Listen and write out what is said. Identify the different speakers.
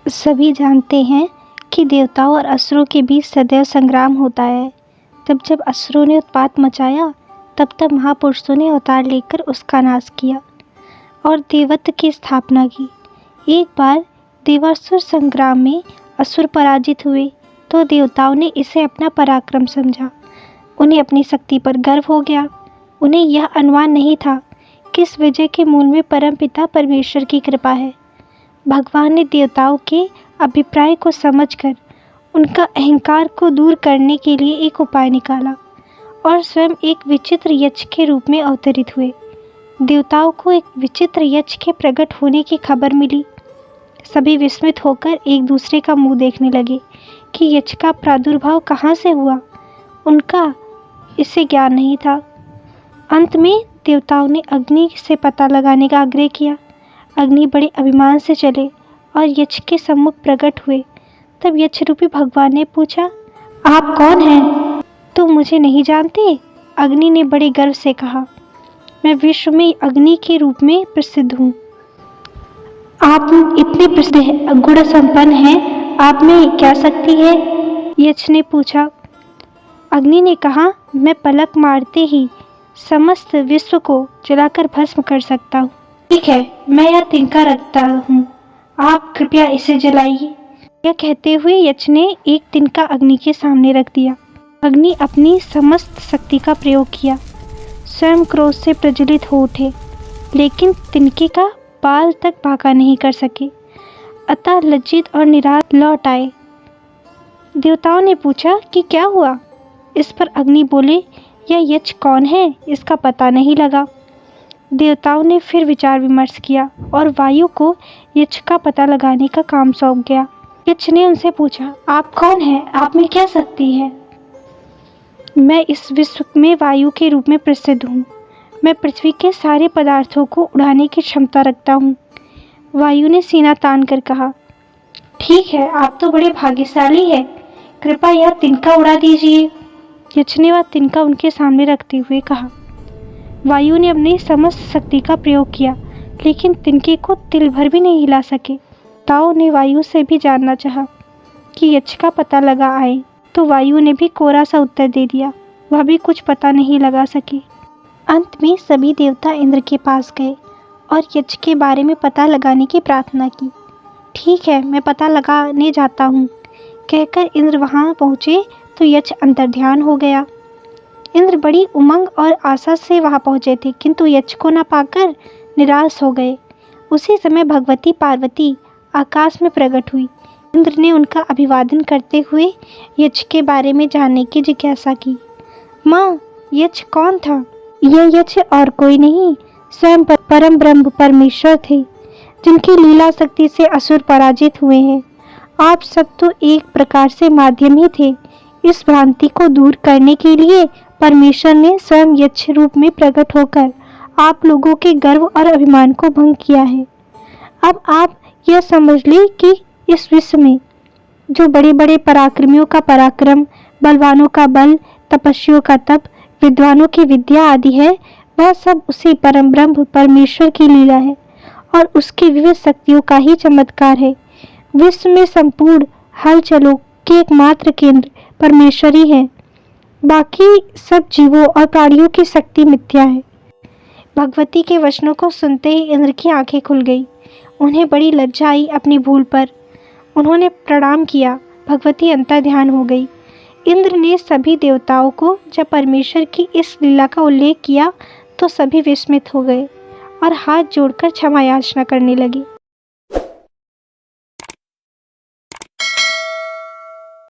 Speaker 1: सभी जानते हैं कि देवताओं और असुरों के बीच सदैव संग्राम होता है। तब जब असुरों ने उत्पात मचाया, तब महापुरुषों ने अवतार लेकर उसका नाश किया और देवत्व की स्थापना की। एक बार देवासुर संग्राम में असुर पराजित हुए तो देवताओं ने इसे अपना पराक्रम समझा। उन्हें अपनी शक्ति पर गर्व हो गया। उन्हें यह अनुमान नहीं था कि इस विजय के मूल में परमपिता परमेश्वर की कृपा है। भगवान ने देवताओं के अभिप्राय को समझकर उनका अहंकार को दूर करने के लिए एक उपाय निकाला और स्वयं एक विचित्र यक्ष के रूप में अवतरित हुए। देवताओं को एक विचित्र यक्ष के प्रकट होने की खबर मिली। सभी विस्मित होकर एक दूसरे का मुंह देखने लगे कि यक्ष का प्रादुर्भाव कहाँ से हुआ। उनका इससे ज्ञान नहीं था। अंत में देवताओं ने अग्नि से पता लगाने का आग्रह किया। अग्नि बड़े अभिमान से चले और यक्ष के सम्मुख प्रकट हुए। तब यक्ष रूपी भगवान ने पूछा, आप कौन हैं? तुम मुझे नहीं जानते? अग्नि ने बड़े गर्व से कहा, मैं विश्व में अग्नि के रूप में प्रसिद्ध हूँ। आप इतने प्रसिद्ध गुण संपन्न हैं, आप में क्या शक्ति है? यक्ष ने पूछा। अग्नि ने कहा, मैं पलक मारते ही समस्त विश्व को जलाकर भस्म कर सकता हूँ। ठीक है, मैं यह तिनका रखता हूँ, आप कृपया इसे जलाइए। यह कहते हुए यक्ष ने एक तिनका अग्नि के सामने रख दिया। अग्नि अपनी समस्त शक्ति का प्रयोग किया। स्वयं क्रोध से प्रज्वलित हो उठे, लेकिन तिनके का बाल तक भागा नहीं कर सके। अतः लज्जित और निराश लौट आए। देवताओं ने पूछा कि क्या हुआ? इस पर अग्नि बोले, यह यक्ष कौन है, इसका पता नहीं लगा। देवताओं ने फिर विचार विमर्श किया और वायु को यक्ष का पता लगाने का काम सौंप गया। यक्ष ने उनसे पूछा, आप कौन हैं, आप में क्या शक्ति है? मैं इस विश्व में वायु के रूप में प्रसिद्ध हूँ। मैं पृथ्वी के सारे पदार्थों को उड़ाने की क्षमता रखता हूँ। वायु ने सीना तान कर कहा, ठीक है, आप तो बड़े भाग्यशाली हैं, कृपया यह तिनका उड़ा दीजिए। यक्ष ने वह तिनका उनके सामने रखते हुए कहा। वायु ने अपनी समस्त शक्ति का प्रयोग किया, लेकिन तिनके को तिल भर भी नहीं हिला सके। ताओ ने वायु से भी जानना चाहा कि यक्ष का पता लगा आए, तो वायु ने भी कोरा सा उत्तर दे दिया। वह भी कुछ पता नहीं लगा सके। अंत में सभी देवता इंद्र के पास गए और यक्ष के बारे में पता लगाने की प्रार्थना की। ठीक है, मैं पता लगाने जाता हूँ, कहकर इंद्र वहाँ पहुँचे तो यक्ष अंतर्ध्यान हो गया। इंद्र बड़ी उमंग और आशा से वहाँ पहुँचे थे, किंतु यक्ष को न पाकर निराश हो गए। उसी समय भगवती पार्वती आकाश में प्रकट हुई। इंद्र ने उनका अभिवादन करते हुए यक्ष के बारे में जानने की जिज्ञासा की। माँ, यक्ष कौन था? यह यक्ष और कोई नहीं, स्वयं परम ब्रह्म परमेश्वर थे, जिनकी लीला शक्ति से असुर पराजित हुए हैं। आप सब तो एक प्रकार से माध्यम ही थे। इस भ्रांति को दूर करने के लिए परमेश्वर ने स्वयं यक्ष रूप में प्रकट होकर आप लोगों के गर्व और अभिमान को भंग किया है। अब आप यह समझ लें कि इस विश्व में जो बड़े बड़े पराक्रमियों का पराक्रम, बलवानों का बल, तपस्वियों का तप, विद्वानों की विद्या आदि है, वह सब उसी परम ब्रह्म परमेश्वर की लीला है और उसकी विविध शक्तियों का ही चमत्कार है। विश्व में संपूर्ण हलचलों के एकमात्र केंद्र परमेश्वर ही है। बाकी सब जीवों और प्राणियों की शक्ति मिथ्या है। भगवती के वचनों को सुनते ही इंद्र की आंखें खुल गई। उन्हें बड़ी लज्जा आई अपनी भूल पर। उन्होंने प्रणाम किया। भगवती अंतर्ध्यान हो गई। इंद्र ने सभी देवताओं को जब परमेश्वर की इस लीला का उल्लेख किया तो सभी विस्मित हो गए और हाथ जोड़कर क्षमा याचना करने लगे।